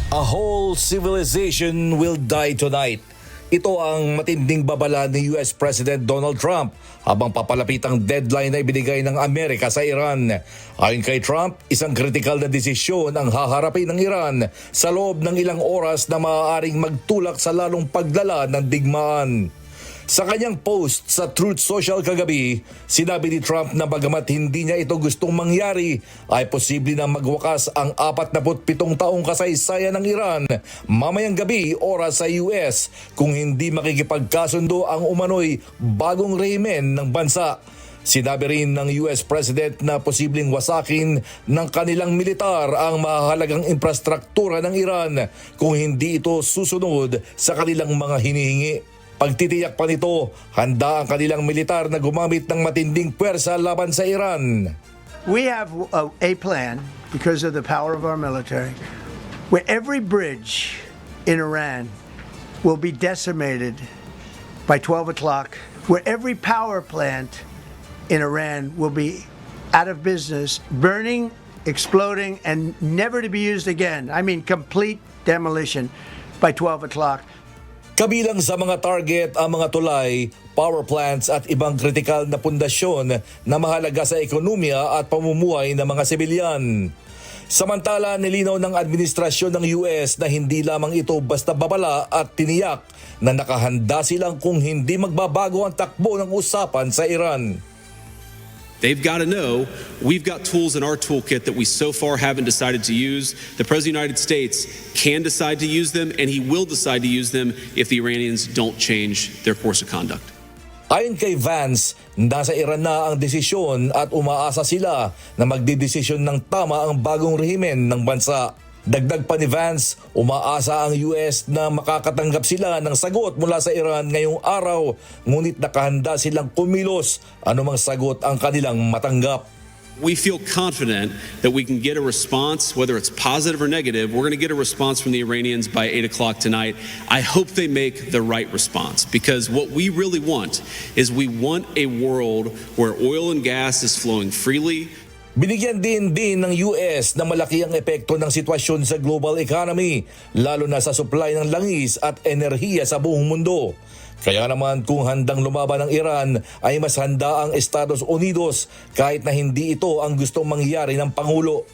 A whole civilization will die tonight. Ito ang matinding babala ni US President Donald Trump habang papalapit ang deadline na ibinigay ng Amerika sa Iran. Ayon kay Trump, isang kritikal na desisyon ang haharapin ng Iran sa loob ng ilang oras na maaaring magtulak sa lalong paglala ng digmaan. Sa kanyang post sa Truth Social kagabi, sinabi ni Trump na bagamat hindi niya ito gustong mangyari, ay posible na magwakas ang 47 taong kasaysayan ng Iran mamayang gabi oras sa US kung hindi makikipagkasundo ang umano'y bagong rehimen ng bansa. Sinabi rin ng US President na posibleng wasakin ng kanilang militar ang mahalagang infrastruktura ng Iran kung hindi ito susunod sa kanilang mga hinihingi. Pagtitiyak pa nito, handa ang kanilang militar na gumamit ng matinding puwersa laban sa Iran. We have a plan, because of the power of our military, where every bridge in Iran will be decimated by 12 o'clock, where every power plant in Iran will be out of business, burning, exploding, and never to be used again. I mean, complete demolition by 12 o'clock. Kabilang sa mga target ang mga tulay, power plants at ibang kritikal na pundasyon na mahalaga sa ekonomiya at pamumuhay ng mga sibilyan. Samantala, nilinaw ng administrasyon ng US na hindi lamang ito basta babala at tiniyak na nakahanda silang kung hindi magbabago ang takbo ng usapan sa Iran. They've got to know we've got tools in our toolkit that we so far haven't decided to use. The President of the United States can decide to use them, and he will decide to use them if the Iranians don't change their course of conduct. Ayon kay Vance, nasa Iran na ang desisyon at umaasa sila na magdidesisyon ng tama ang bagong rehimen ng bansa. Dagdag pa ni Vance, umaasa ang US na makakatanggap sila ng sagot mula sa Iran ngayong araw, ngunit nakahanda silang kumilos anumang sagot ang kanilang matanggap. We feel confident that we can get a response, whether it's positive or negative. We're going to get a response from the Iranians by 8 o'clock tonight. I hope they make the right response, because what we really want is we want a world where oil and gas is flowing freely. Binigyan din ng US na malaki ang epekto ng sitwasyon sa global economy, lalo na sa supply ng langis at enerhiya sa buong mundo. Kaya naman kung handang lumaban ang Iran, ay mas handa ang Estados Unidos kahit na hindi ito ang gustong mangyari ng Pangulo.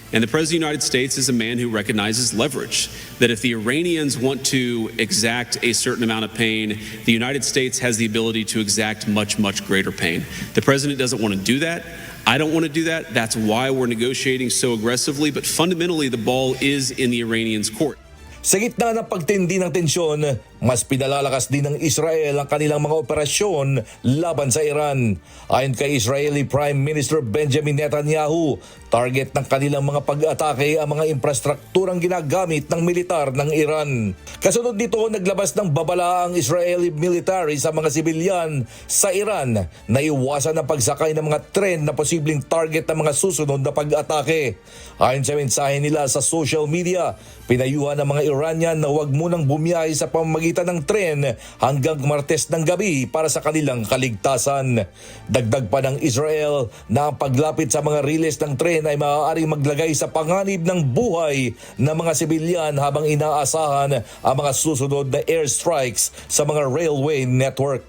And the President of the United States is a man who recognizes leverage, that if the Iranians want to exact a certain amount of pain, the United States has the ability to exact much, much greater pain. The President doesn't want to do that. I don't want to do that. That's why we're negotiating so aggressively. But fundamentally, the ball is in the Iranians' court. Sa gitna ng pagtindi ng tensyon, mas pinalalakas din ng Israel ang kanilang mga operasyon laban sa Iran. Ayon kay Israeli Prime Minister Benjamin Netanyahu, target ng kanilang mga pag-atake ang mga infrastrukturang ginagamit ng militar ng Iran. Kasunod nito, naglabas ng babala ang Israeli military sa mga sibilyan sa Iran na iwasan ang pagsakay ng mga tren na posibleng target ng mga susunod na pag-atake. Ayon sa mensahe nila sa social media, pinayuhan ng mga Iranian na huwag munang bumiyahe sa pamamagitan ng tren hanggang Martes ng gabi para sa kanilang kaligtasan. Dagdag pa ng Israel na ang paglapit sa mga riles ng tren ay maaaring maglagay sa panganib ng buhay ng mga sibilyan habang inaasahan ang mga susunod na airstrikes sa mga railway network.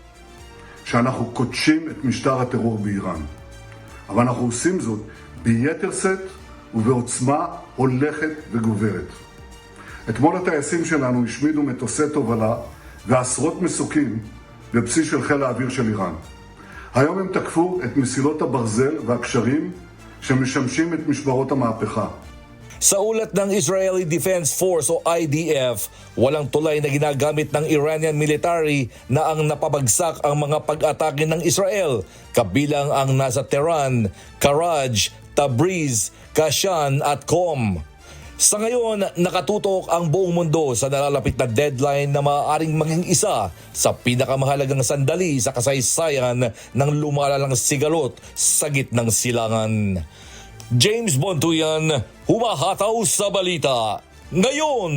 שאנחנו קודשים את משטר הטרור באיראן. אבל אנחנו עושים זאת ביתר שאת ובעוצמה הולכת וגוברת. אתמול הטייסים שלנו השמידו מטוסי תובלה ועשרות מסוקים בבסיס של חיל האוויר של איראן. היום הם תקפו את מסילות הברזל והקשרים שמשמשים את משמרות המהפכה. Sa ulat ng Israeli Defense Force o IDF, walang tulay na ginagamit ng Iranian military na ang napabagsak ang mga pag-atake ng Israel, kabilang ang nasa Tehran, Karaj, Tabriz, Kashan at Qom. Sa ngayon, nakatutok ang buong mundo sa nalalapit na deadline na maaaring maging isa sa pinakamahalagang sandali sa kasaysayan ng lumalalang sigalot sa gitnang silangan. James Bontuyan, humahataw sa balita ngayon.